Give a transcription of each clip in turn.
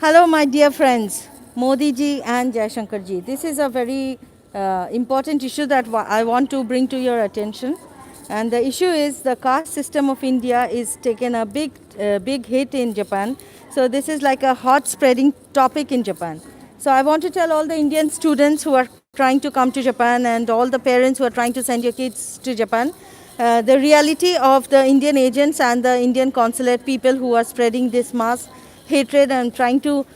Hello, my dear friends, Modi ji and Jaishankar ji. This is a very important issue that I want to bring to your attention. And the issue is the caste system of India is taken a big hit in Japan. So this is like a hot spreading topic in Japan. So I want to tell all the Indian students who are trying to come to Japan and all the parents who are trying to send your kids to Japan, the reality of the Indian agents and the Indian consulate people who are spreading this mass hatred and trying to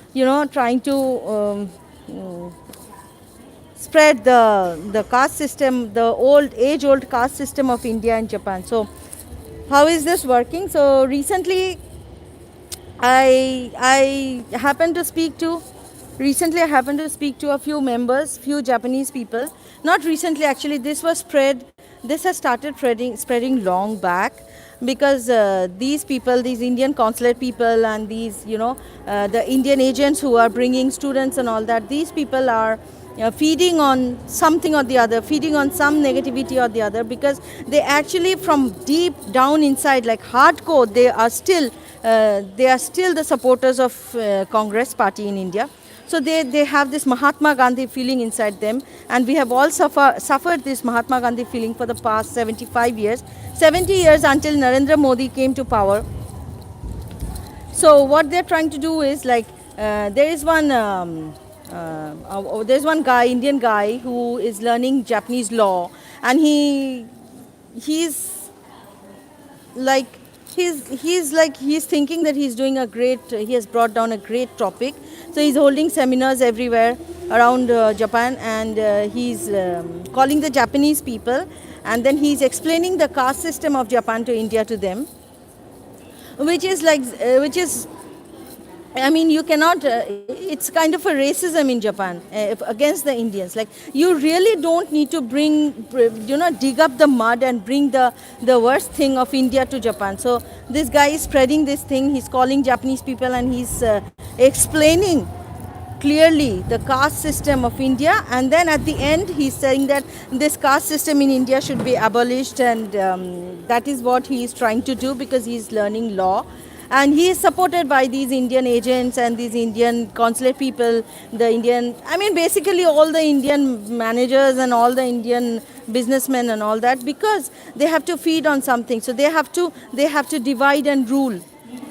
spread the caste system, the age old caste system of India and Japan. So how is this working? So recently I happened to speak to a few members, few Japanese people. Not recently, actually. This has started spreading long back, because these people, these Indian consulate people, and these the Indian agents who are bringing students and all that. These people are feeding on something or the other, feeding on some negativity or the other, because they actually from deep down inside, like hardcore, they are still the supporters of Congress party in India. So they have this Mahatma Gandhi feeling inside them, and we have all suffered this Mahatma Gandhi feeling for the past 75 years, 70 years until Narendra Modi came to power. So what they're trying to do is like there's one guy, Indian guy, who is learning Japanese law, and he's like he's thinking that he's doing he has brought down a great topic. So he's holding seminars everywhere around Japan, and he's calling the Japanese people, and then he's explaining the caste system of Japan to India to them, which is, I mean, you cannot. It's kind of a racism in Japan against the Indians. Like, you really don't need to dig up the mud and bring the worst thing of India to Japan. So this guy is spreading this thing. He's calling Japanese people, and he's explaining clearly the caste system of India, and then at the end he's saying that this caste system in India should be abolished, and that is what he is trying to do, because he's learning law. And he is supported by these Indian agents and these Indian consulate people, basically all the Indian managers and all the Indian businessmen and all that, because they have to feed on something. So they have to divide and rule,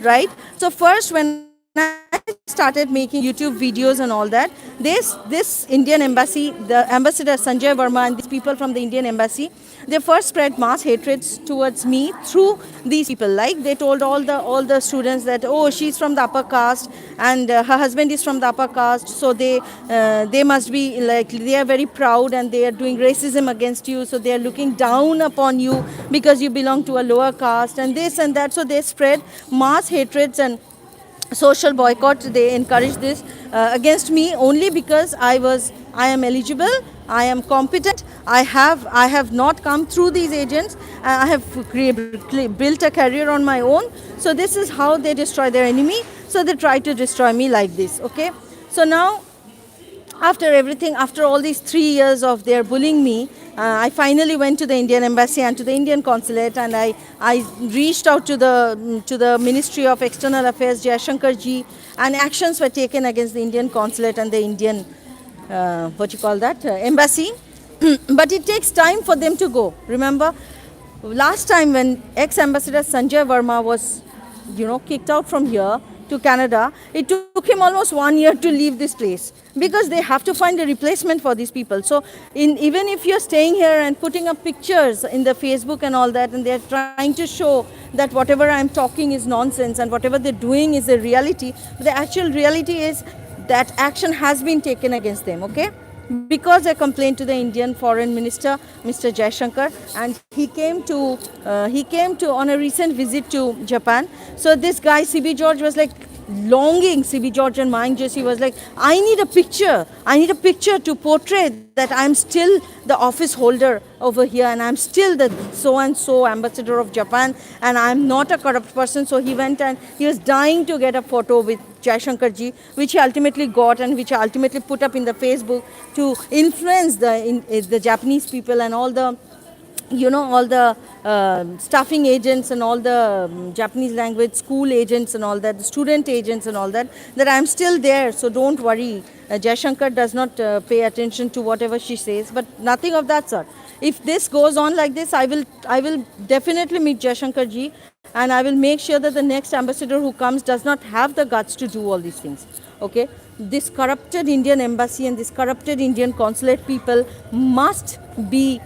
right? So first, when I started making YouTube videos and all that, this Indian embassy, the ambassador Sanjay Verma and these people from the Indian embassy, they first spread mass hatred towards me through these people. Like, they told all the students that, oh, she's from the upper caste, and her husband is from the upper caste, so they must be like, they are very proud and they are doing racism against you, so they are looking down upon you because you belong to a lower caste, and this and that. So they spread mass hatreds and social boycott. They encouraged this against me only because I am eligible, I am competent, I have not come through these agents, I have built a career on my own. So this is how they destroy their enemy. So they try to destroy me like this. Okay, so now, after all these 3 years of their bullying me, I finally went to the Indian embassy and to the Indian consulate, and I reached out to the Ministry of External Affairs, Jaishankar ji, and actions were taken against the Indian consulate and the Indian embassy. But it takes time for them to go. Remember, last time when ex-ambassador Sanjay Verma was kicked out from here to Canada, it took him almost 1 year to leave this place, because they have to find a replacement for these people. So even if you're staying here and putting up pictures in the Facebook and all that, and they're trying to show that whatever I'm talking is nonsense and whatever they're doing is the reality, the actual reality is that action has been taken against them. Okay, because I complained to the Indian Foreign Minister, Mr. Jaishankar, and he came to on a recent visit to Japan. So this guy CB George was like longing, CB George and Mayank Joshi was like, I need a picture to portray that I'm still the office holder over here, and I'm still the so and so ambassador of Japan, and I'm not a corrupt person. So he went and he was dying to get a photo with Jaishankar ji, which he ultimately got, and which I ultimately put up in the Facebook to influence the Japanese people and all the all the staffing agents and all the Japanese language school agents and all that, the student agents and all that, that I'm still there. So don't worry. Jaishankar does not pay attention to whatever she says, but nothing of that sort. If this goes on like this, I will definitely meet Jaishankar ji, and I will make sure that the next ambassador who comes does not have the guts to do all these things. Okay, this corrupted Indian embassy and this corrupted Indian consulate people must be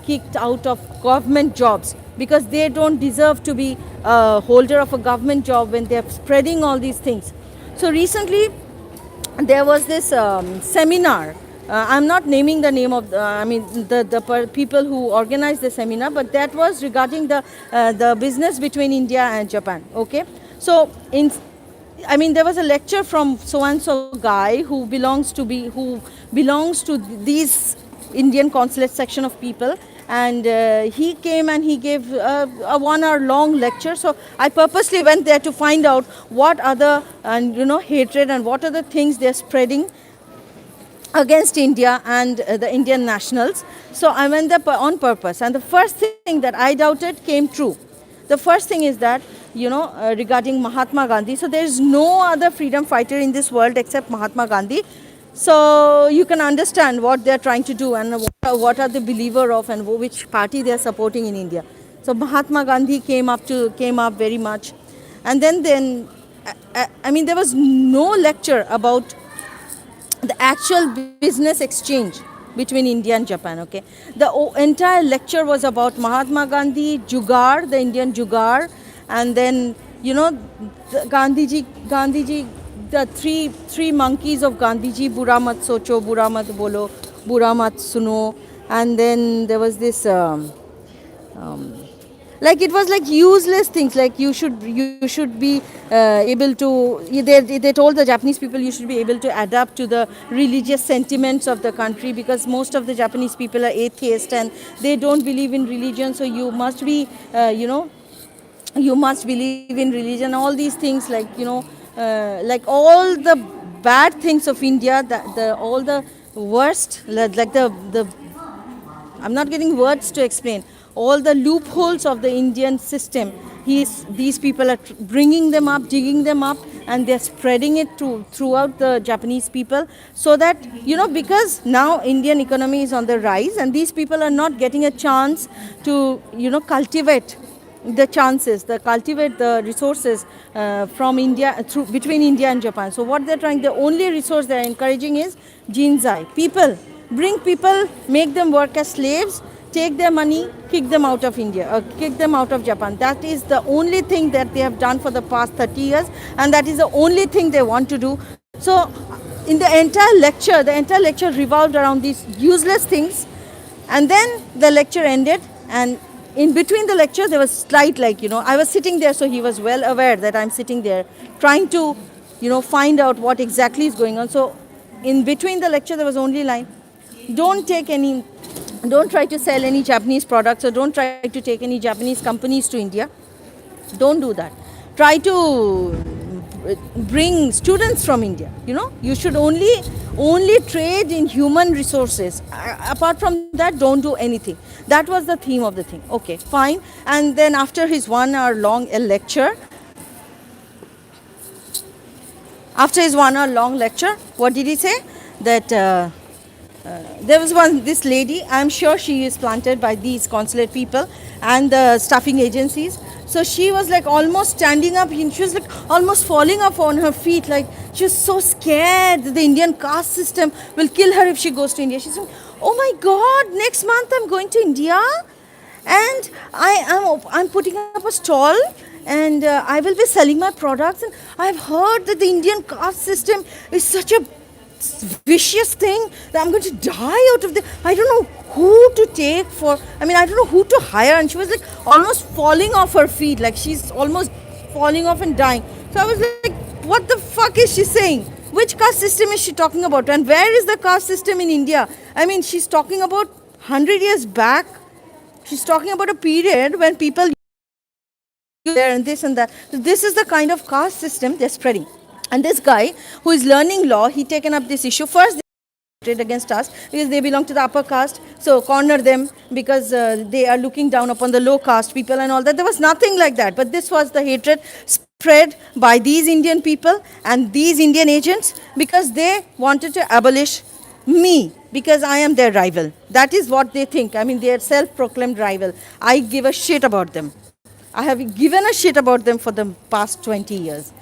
kicked out of government jobs, because they don't deserve to be a holder of a government job when they're spreading all these things. So recently there was this seminar. I'm not naming the name of the people who organized the seminar, but that was regarding the business between India and Japan. Okay, so there was a lecture from so and so guy who belongs to these Indian consulate section of people, and he came and he gave a 1 hour long lecture. So I purposely went there to find out what other hatred and what other things they're spreading against India and the Indian nationals. So I went there on purpose, and the first thing that I doubted came true. The first thing is that regarding Mahatma Gandhi. So there is no other freedom fighter in this world except Mahatma Gandhi. So you can understand what they are trying to do and what are the believer of and which party they are supporting in India. So Mahatma Gandhi came up very much, and then there was no lecture about the actual business exchange between India and Japan. Okay, the entire lecture was about Mahatma Gandhi, Jugaad, the Indian Jugaad, and then Gandhiji, the three monkeys of Gandhiji, Bura mat socho, Bura mat bolo, Bura mat suno, and then there was this. Like it was like useless things, like you should be able to, they told the Japanese people you should be able to adapt to the religious sentiments of the country, because most of the Japanese people are atheist and they don't believe in religion, so you must be you must believe in religion, all these things, like like all the bad things of India, all the worst, like the I'm not getting words to explain. All the loopholes of the Indian system, these people are bringing them up, digging them up, and they're spreading it throughout the Japanese people, so that, because now Indian economy is on the rise, and these people are not getting a chance to, cultivate the resources from India, between India and Japan. So what they're trying, the only resource they're encouraging is Jinzai. Bring people, make them work as slaves, take their money, kick them out of India, or kick them out of Japan. That is the only thing that they have done for the past 30 years, and that is the only thing they want to do. So in the entire lecture revolved around these useless things, and then the lecture ended, and in between the lecture there was slight, I was sitting there, so he was well aware that I'm sitting there trying to find out what exactly is going on. So in between the lecture there was only line, don't try to sell any Japanese products, or don't try to take any Japanese companies to India. Don't do that. Try to bring students from India. You should only trade in human resources. Apart from that, don't do anything. That was the theme of the thing. Okay, fine. And then after his 1 hour long lecture, what did he say? That there was this lady, I'm sure she is planted by these consulate people and the staffing agencies. So she was like almost standing up, and she was like almost falling off on her feet, like she was so scared that the Indian caste system will kill her if she goes to India. She's like, oh my God, next month I'm going to India, and I'm putting up a stall, and I will be selling my products, and I've heard that the Indian caste system is such a vicious thing that I'm going to die out of the. I don't know who to take for. I don't know who to hire. And she was like almost falling off her feet, like she's almost falling off and dying. So I was like, what the fuck is she saying? Which caste system is she talking about? And where is the caste system in India? She's talking about 100 years back. She's talking about a period when people there and this and that. So this is the kind of caste system they're spreading. And this guy who is learning law, he taken up this issue. First, hatred against us because they belong to the upper caste. So corner them because they are looking down upon the low caste people and all that. There was nothing like that. But this was the hatred spread by these Indian people and these Indian agents because they wanted to abolish me because I am their rival. That is what they think. I mean, they are self-proclaimed rival. I give a shit about them. I have given a shit about them for the past 20 years.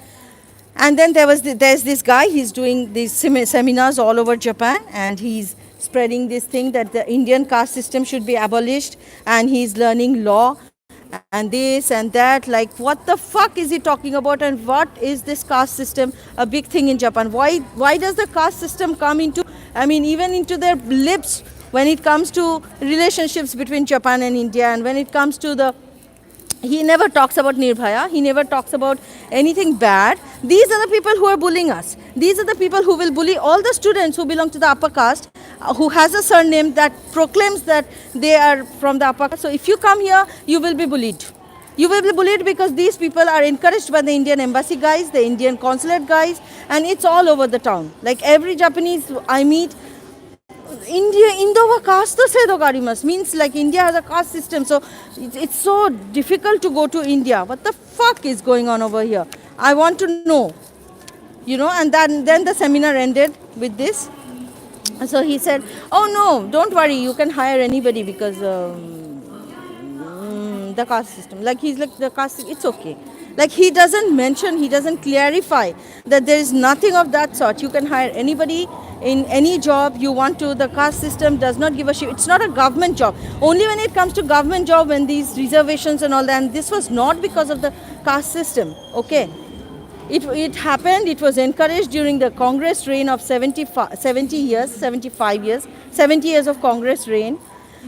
And then there's this guy, he's doing these seminars all over Japan, and he's spreading this thing that the Indian caste system should be abolished, and he's learning law and this and that. Like, what the fuck is he talking about, and what is this caste system a big thing in Japan? Why does the caste system come into, I mean, even into their lips when it comes to relationships between Japan and India, and when it comes to the, he never talks about Nirbhaya. He never talks about anything bad. These are the people who are bullying us. These are the people who will bully all the students who belong to the upper caste, who has a surname that proclaims that they are from the upper caste. So if you come here, you will be bullied. You will be bullied because these people are encouraged by the Indian embassy guys, the Indian consulate guys, and it's all over the town. Like every Japanese I meet, Indo wa caste sedo garimasu means like India has a caste system, so it's so difficult to go to India. What the fuck is going on over here? I want to know, you know. And then the seminar ended with this. So he said, "Oh no, don't worry, you can hire anybody because the caste system." Like he's like the caste, it's okay. Like he doesn't mention, he doesn't clarify that there is nothing of that sort. You can hire anybody in any job you want to. The caste system does not give a shit. It's not a government job. Only when it comes to government job, when these reservations and all that, and this was not because of the caste system, okay. It happened, it was encouraged during the Congress reign of 70 years, 75 years, 70 years of Congress reign.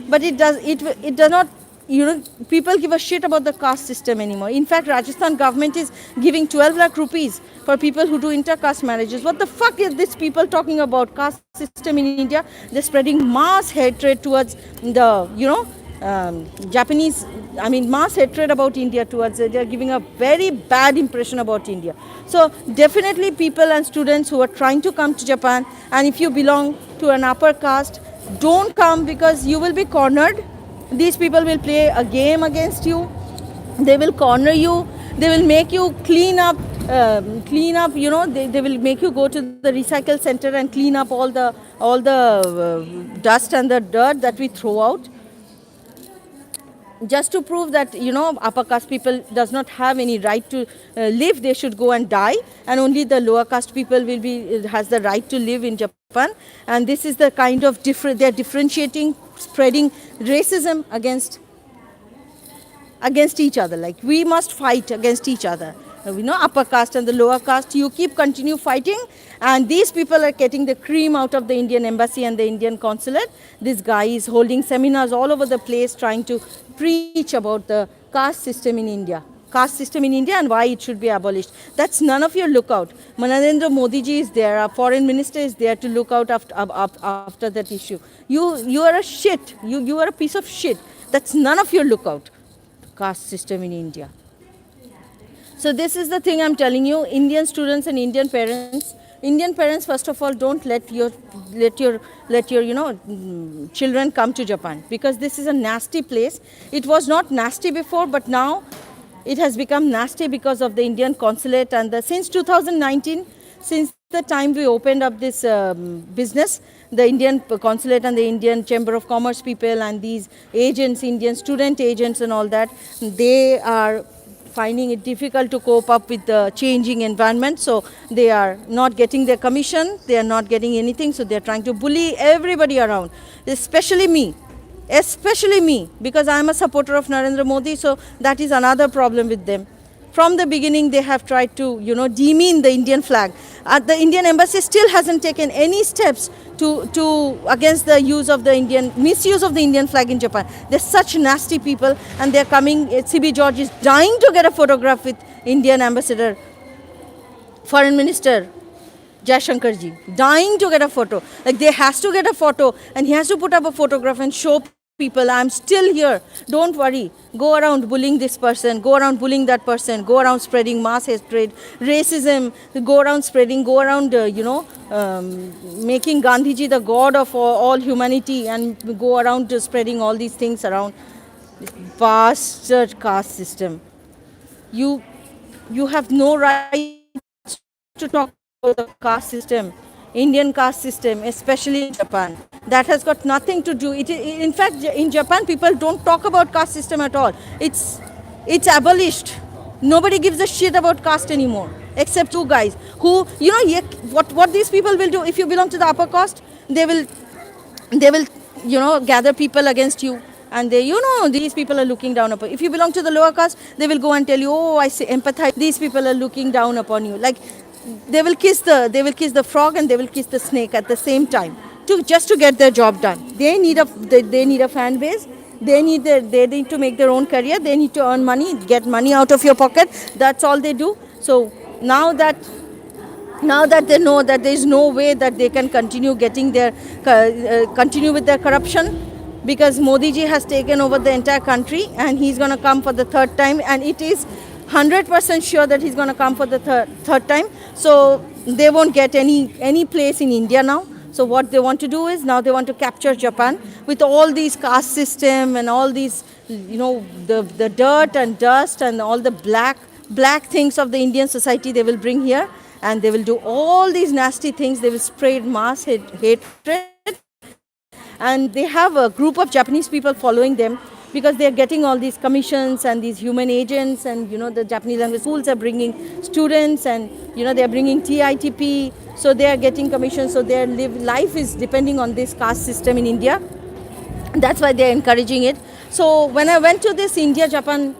But it does not, you know, people give a shit about the caste system anymore. In fact, Rajasthan government is giving 12 lakh rupees for people who do inter-caste marriages. What the fuck is this people talking about caste system in India? They're spreading mass hatred towards the, you know, Japanese, I mean, mass hatred about India towards, they're giving a very bad impression about India. So definitely people and students who are trying to come to Japan, and if you belong to an upper caste, don't come because you will be cornered. These people will play a game against you. They will corner you. They will make you clean up, you know, they will make you go to the recycle center and clean up all the dust and the dirt that we throw out. Just to prove that, you know, upper caste people does not have any right to live, they should go and die, and only the lower caste people has the right to live in Japan. And this is the kind of they're differentiating, spreading racism against each other. Like, we must fight against each other. We know upper caste and the lower caste, you continue fighting, and these people are getting the cream out of the Indian embassy and the Indian consulate. This guy is holding seminars all over the place trying to preach about the caste system in India. Caste system in India and why it should be abolished. That's none of your lookout. Narendra Modi ji is there, our foreign minister is there to look out after that issue. You are a shit. You are a piece of shit. That's none of your lookout. Caste system in India. So this is the thing I'm telling you, Indian students and Indian parents. Indian parents, first of all, don't let your you know, children come to Japan, because this is a nasty place. It was not nasty before, but now it has become nasty because of the Indian consulate. And since 2019, since the time we opened up this business, the Indian consulate and the Indian Chamber of Commerce people and these agents, Indian student agents and all that, they are finding it difficult to cope up with the changing environment. So they are not getting their commission, they are not getting anything, so they are trying to bully everybody around, especially me, because I am a supporter of Narendra Modi. So that is another problem with them. From the beginning, they have tried to, you know, demean the Indian flag. The Indian embassy still hasn't taken any steps to against the misuse of the Indian flag in Japan. They're such nasty people, and they're coming. CB George is dying to get a photograph with Indian ambassador, foreign minister Jaishankar ji, dying to get a photo. Like, they has to get a photo, and he has to put up a photograph and show people, I'm still here. Don't worry. Go around bullying this person, go around bullying that person, go around spreading mass hatred, racism, go around, making Gandhiji the god of all humanity, and go around spreading all these things around. Bastard caste system. You, you have no right to talk about the caste system, Indian caste system, especially in Japan. That has got nothing to do. In fact, in Japan, people don't talk about caste system at all. It's abolished. Nobody gives a shit about caste anymore, except two guys who, what these people will do. If you belong to the upper caste, they will gather people against you, and these people are looking down upon. If you belong to the lower caste, they will go and tell you, oh, I say empathize, these people are looking down upon you. Like, they will kiss the frog and they will kiss the snake at the same time, just to get their job done. They need a fan base. They need to make their own career. They need to earn money, get money out of your pocket. That's all they do. So now that they know that there is no way that they can continue with their corruption, because Modi ji has taken over the entire country, and he's going to come for the third time, and it is 100% sure that he's going to come for the third time. So they won't get any place in India now. So what they want to do is, now they want to capture Japan with all these caste system and all these, the dirt and dust and all the black things of the Indian society they will bring here, and they will do all these nasty things. They will spread mass hatred, and they have a group of Japanese people following them, because they are getting all these commissions and these human agents, and the Japanese language schools are bringing students, and they are bringing TITP, so they are getting commissions. So their life is depending on this caste system in India. That's why they are encouraging it. So when I went to this India-Japan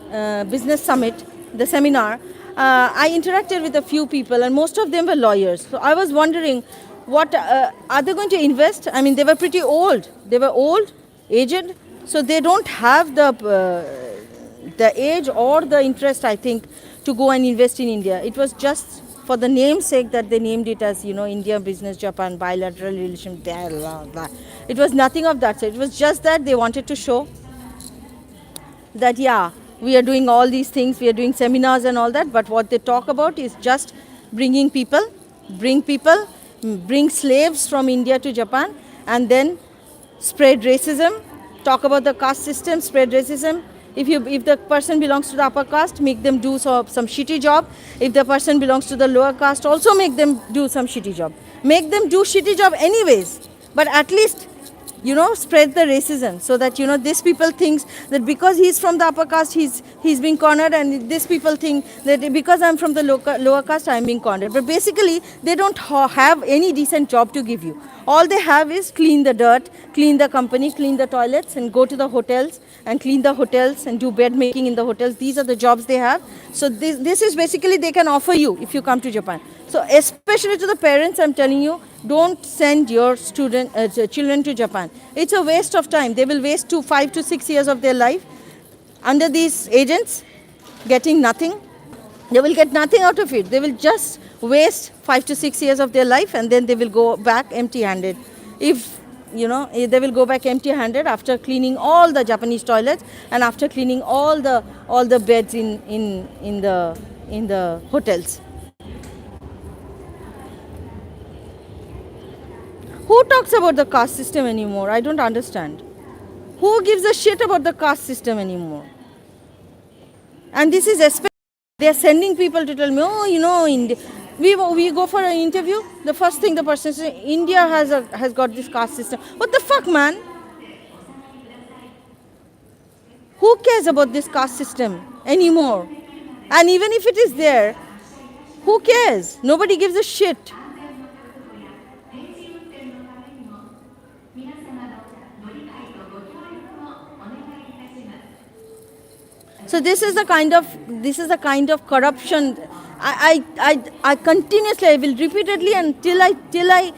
Business Summit, the seminar, I interacted with a few people, and most of them were lawyers. So I was wondering, what are they going to invest? I mean, they were pretty old. They were old, aged, so they don't have the age or the interest, I think, to go and invest in India. It was just for the namesake that they named it as, India Business Japan Bilateral Relations. It was nothing of that. So it was just that they wanted to show that, yeah, we are doing all these things, we are doing seminars and all that, but what they talk about is just bring slaves from India to Japan, and then spread racism, talk about the caste system, spread racism. If the person belongs to the upper caste, make them do some shitty job. If the person belongs to the lower caste, also make them do some shitty job. Make them do shitty job anyways, but at least spread the racism, so that these people thinks that because he's from the upper caste, he's being cornered, and these people think that because I'm from the lower caste, I'm being cornered. But basically, they don't have any decent job to give you. All they have is clean the dirt, clean the company, clean the toilets, and go to the hotels and clean the hotels and do bed making in the hotels. These are the jobs they have. So this is basically they can offer you if you come to Japan. So especially to the parents, I'm telling you, don't send your children to Japan. It's a waste of time. They will waste 5 to 6 years of their life under these agents, getting nothing. They will get nothing out of it. They will just waste 5 to 6 years of their life, and then they will go back empty-handed. They will go back empty-handed after cleaning all the Japanese toilets and after cleaning all the beds in the hotels. Who talks about the caste system anymore? I don't understand. Who gives a shit about the caste system anymore? And this is especially, they are sending people to tell me, oh, India. We go for an interview. The first thing the person says, India has got this caste system. What the fuck, man? Who cares about this caste system anymore? And even if it is there, who cares? Nobody gives a shit. So this is the kind of corruption. I continuously, I will repeatedly until I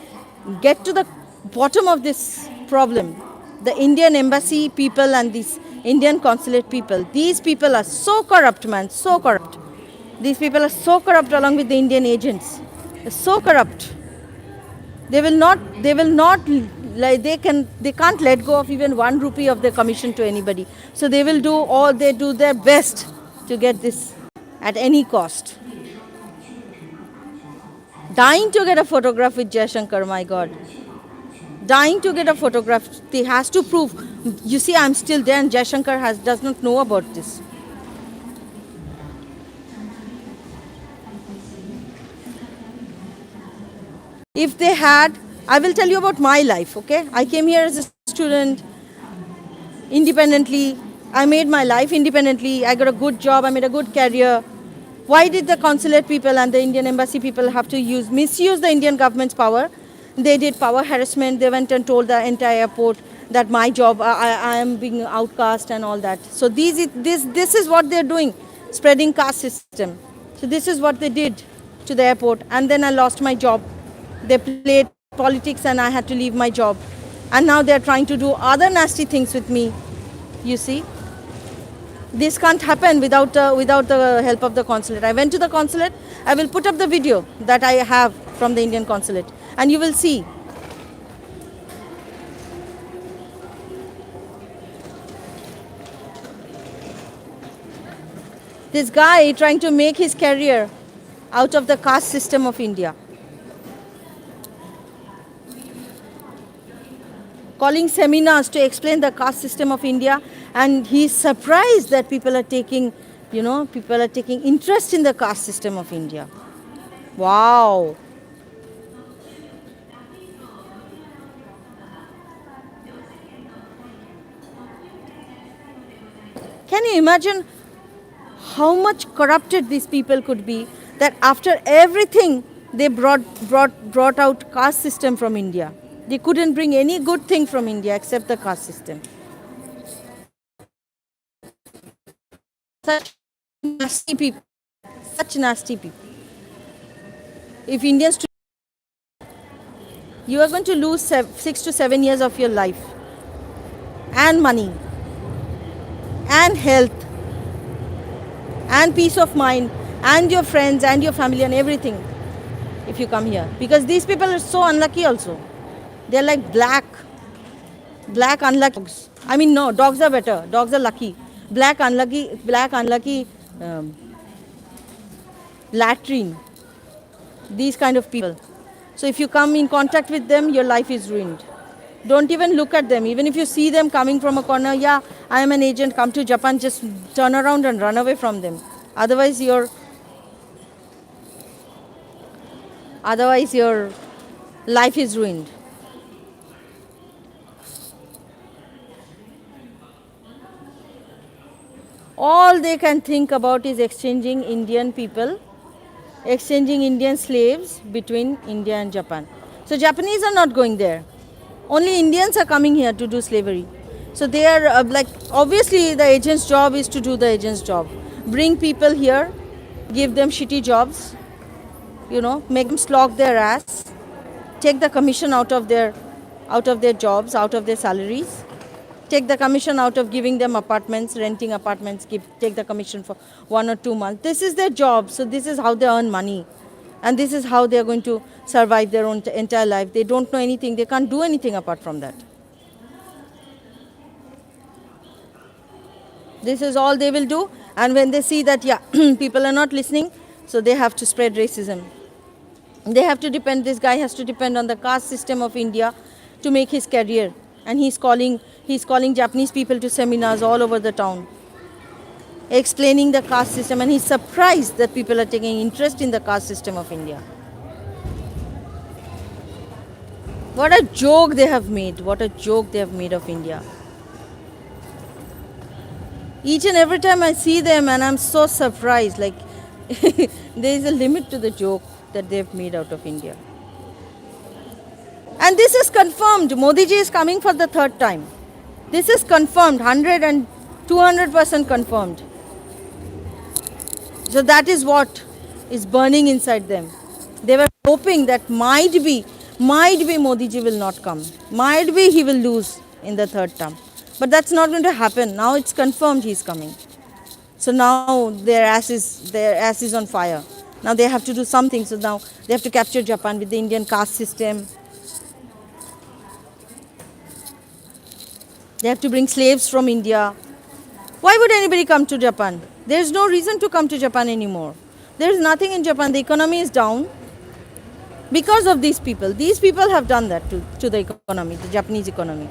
get to the bottom of this problem. The Indian embassy people and these Indian consulate people, these people are so corrupt, man, so corrupt. These people are so corrupt along with the Indian agents. They're so corrupt. They will not like they can't let go of even 1 rupee of their commission to anybody. So they do their best to get this at any cost. Dying to get a photograph with Jaishankar, my God. Dying to get a photograph. He has to prove, you see, I'm still there, and Jaishankar does not know about this. If they had, I will tell you about my life, okay? I came here as a student, independently. I made my life independently. I got a good job. I made a good career. Why did the consulate people and the Indian embassy people have to misuse the Indian government's power? They did power harassment. They went and told the entire airport that my job, I am being outcast and all that. So this is what they're doing, spreading caste system. So this is what they did to the airport. And then I lost my job. They played politics and I had to leave my job. And now they're trying to do other nasty things with me. You see? This can't happen without the help of the consulate. I went to the consulate. I will put up the video that I have from the Indian consulate. And you will see. This guy trying to make his career out of the caste system of India. Calling seminars to explain the caste system of India, and he's surprised that people are taking interest in the caste system of India. Wow. Can you imagine how much corrupted these people could be, that after everything they brought out caste system from India? They couldn't bring any good thing from India except the caste system. Such nasty people. Such nasty people. If Indians, you are going to lose 6 to 7 years of your life, and money, and health, and peace of mind, and your friends, and your family, and everything, if you come here. Because these people are so unlucky also. They're like black unlucky dogs. I mean, no, dogs are better. Dogs are lucky. Black unlucky latrine. These kind of people. So if you come in contact with them, your life is ruined. Don't even look at them. Even if you see them coming from a corner, yeah, I am an agent, come to Japan, just turn around and run away from them. Otherwise your life is ruined. All they can think about is exchanging Indian slaves between India and Japan. So Japanese are not going there. Only Indians are coming here to do slavery. So they are obviously the agent's job is to do the agent's job. Bring people here, give them shitty jobs, make them slog their ass, take the commission out of their jobs, out of their salaries. Take the commission out of giving them apartments, renting apartments, take the commission for 1 or 2 months. This is their job, so this is how they earn money. And this is how they are going to survive their own entire life. They don't know anything, they can't do anything apart from that. This is all they will do. And when they see that, people are not listening, so they have to spread racism. This guy has to depend on the caste system of India to make his career. And he's calling Japanese people to seminars all over the town, explaining the caste system, and he's surprised that people are taking interest in the caste system of India. What a joke they have made. What a joke they have made of India. Each and every time I see them, and I'm so surprised, like there is a limit to the joke that they've made out of India. And this is confirmed. Modi ji is coming for the third time. This is confirmed, 100 and 200% confirmed. So that is what is burning inside them. They were hoping that might be Modi ji will not come. Might be he will lose in the third term. But that's not going to happen. Now it's confirmed he is coming. So now their ass is on fire. Now they have to do something. So now they have to capture Japan with the Indian caste system. They have to bring slaves from India. Why would anybody come to Japan? There's no reason to come to Japan anymore. There's nothing in Japan. The economy is down because of these people. These people have done that to the economy, the Japanese economy.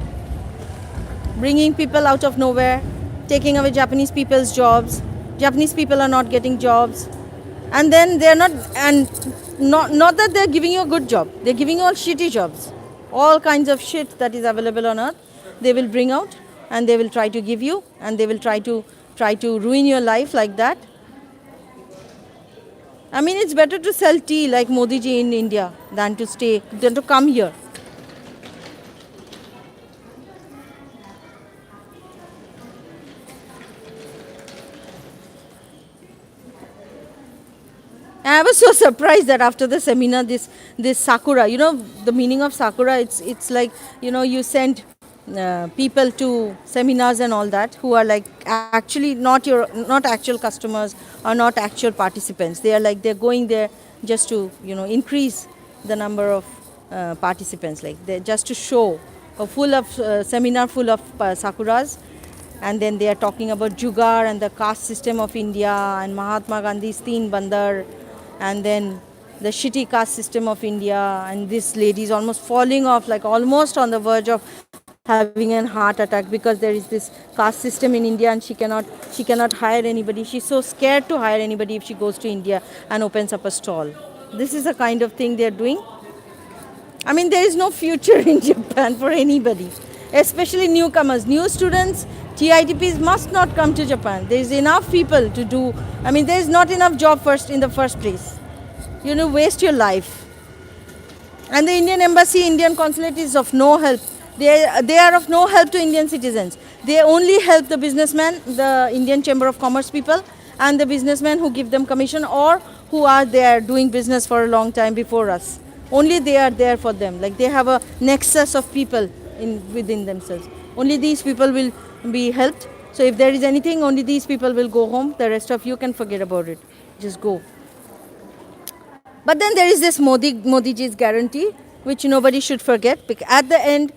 Bringing people out of nowhere, taking away Japanese people's jobs. Japanese people are not getting jobs. And then they're not, and not that they're giving you a good job. They're giving you all shitty jobs. All kinds of shit that is available on earth, they will bring out and they will try to give you, and they will try to ruin your life like that. I mean, it's better to sell tea like Modi ji in India than to come here. I was so surprised that after the seminar, this sakura, the meaning of sakura, it's like, you send people to seminars and all that who are like actually not actual customers or not actual participants. They're going there just to increase the number of participants, like they just to show a full of seminar full of sakuras. And then they are talking about Jugar and the caste system of India and Mahatma Gandhi's Teen Bandar, and then the shitty caste system of India. And this lady is almost falling off, like almost on the verge of having a heart attack, because there is this caste system in India and she cannot hire anybody. She's so scared to hire anybody if she goes to India and opens up a stall. This is the kind of thing they are doing. I mean, there is no future in Japan for anybody, especially newcomers, new students. TITPs must not come to Japan. There is enough people to do. I mean, there is not enough job in the first place. Waste your life. And the Indian embassy, Indian consulate is of no help. They are of no help to Indian citizens. They only help the businessmen, the Indian Chamber of Commerce people, and the businessmen who give them commission or who are there doing business for a long time before us. Only they are there for them. Like, they have a nexus of people within themselves. Only these people will be helped. So if there is anything, only these people will go home. The rest of you can forget about it. Just go. But then there is this Modi ji's guarantee, which nobody should forget. Because at the end,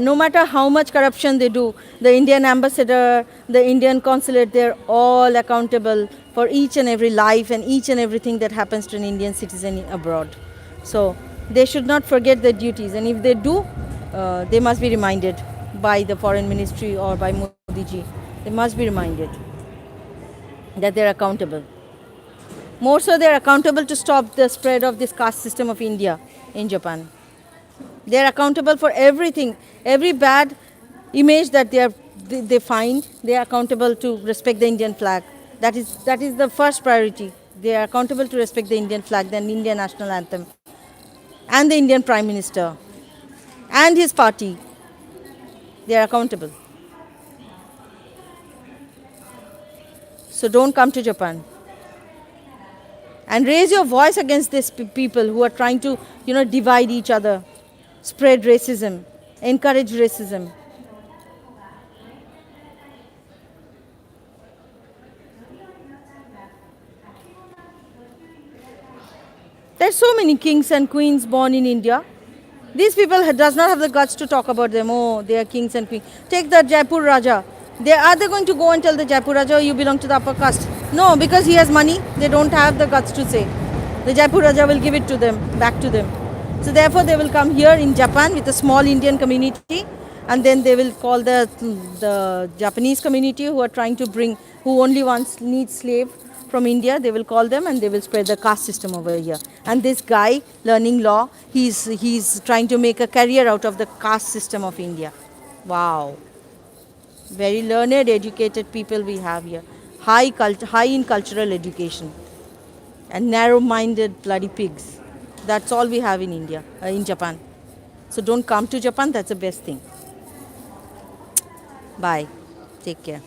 no matter how much corruption they do, the Indian ambassador, the Indian consulate, they're all accountable for each and every life and each and everything that happens to an Indian citizen abroad. So they should not forget their duties. And if they do, they must be reminded by the foreign ministry or by Modi ji. They must be reminded that they're accountable. More so, they're accountable to stop the spread of this caste system of India in Japan. They're accountable for everything, every bad image that they find. They are accountable to respect the Indian flag. That is the first priority. They are accountable to respect the Indian flag, the Indian national anthem, and the Indian Prime Minister and his party. They are accountable. So don't come to Japan. And raise your voice against these people who are trying to, divide each other, spread racism, encourage racism. There are so many kings and queens born in India. These people does not have the guts to talk about them. Oh, they are kings and queens. Take the Jaipur Raja. Are they going to go and tell the Jaipur Raja, oh, you belong to the upper caste? No, because he has money. They don't have the guts to say. The Jaipur Raja will give it to them, back to them. So therefore they will come here in Japan with a small Indian community, and then they will call the Japanese community who are trying to who only needs slave from India. They will call them and they will spread the caste system over here. And this guy learning law, he's trying to make a career out of the caste system of India. Wow. Very learned, educated people we have here. High in cultural education. And narrow-minded bloody pigs. That's all we have in India, in Japan. So don't come to Japan. That's the best thing. Bye. Take care.